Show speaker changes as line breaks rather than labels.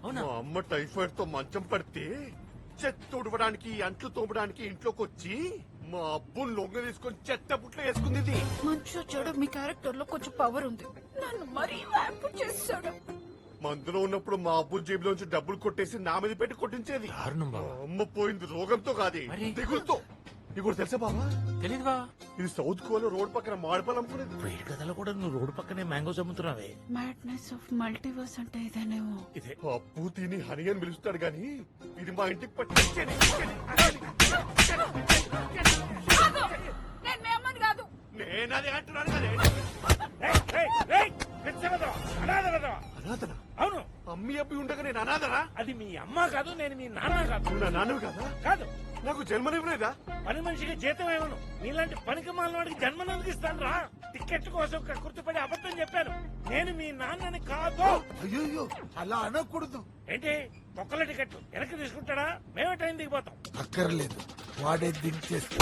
అవునా?
మా అమ్మ టైఫాయిడ్ తో మంచం పడితే చెత్త తుడవడానికి అంట్లు తోమడానికి ఇంట్లోకి వచ్చి మా అబ్బుని లొంగ తీసుకొని చెత్త పుట్లో వేసుకుంది ఇది.
మంచు చెడు మీ క్యారెక్టర్ లో కొంచెం పవర్ ఉంది. నన్ను మరీ వ్యాంపు చేస్తాడు.
మందులో ఉన్నప్పుడు మా అబ్బు జేబులోంచి డబ్బులు కొట్టేసి నా మీద పెట్టి కొట్టించేది.
దారుణం బావా.
మా అమ్మ పోయింది రోగంతో కాదే,
మరి?
దిగులుతో. నీకు కూడా తెలుసా బాబా,
తెలీదు బా.
ఇది సౌత్ కోలో రోడ్ పక్కన మాడిపాలు అమ్ముకునేది.
వేడి కథలో కూడా నువ్వు రోడ్డు పక్కనే మ్యాంగోస్ అమ్ముతున్నావే.
మ్యాడ్నెస్ ఆఫ్ మల్టీవర్స్ అంటే ఇదేనేమో.
ఇదే
అప్పు తిని హని అని పిలుస్తాడు గాని ఇది మా ఇంటికి పట్టి
నేను మీ అమ్మని కాదు.
నేనది అంటున్నాను కదే. అనాథనా?
అవును,
అమ్మి అబ్బి ఉండగా నేను అనాథనా?
అది మీ అమ్మ కాదు, నేను మీ నాన్న కాదు.
నువ్వు నా నాన్నవి కదా?
కాదు,
నాకు జన్మనివ్వలేదా?
పని మనిషికి జీతం ఏమను. నీలాంటి పనికి మాలిన వాడికి జన్మనందుకు ఇస్తాను రా. టికెట్ కోసం గుర్తుపడి అబద్ధం చెప్పాను. నేను మీ నాన్నని కాదు.
అయ్యో అలా అనకూడదు.
ఏంటి ఒక్కల టికెట్ వెనక్కి తీసుకుంటాడా? మేమే ట్రైన్ దిగిపోతాం.
అక్కర్లేదు, వాడే దించేస్తా.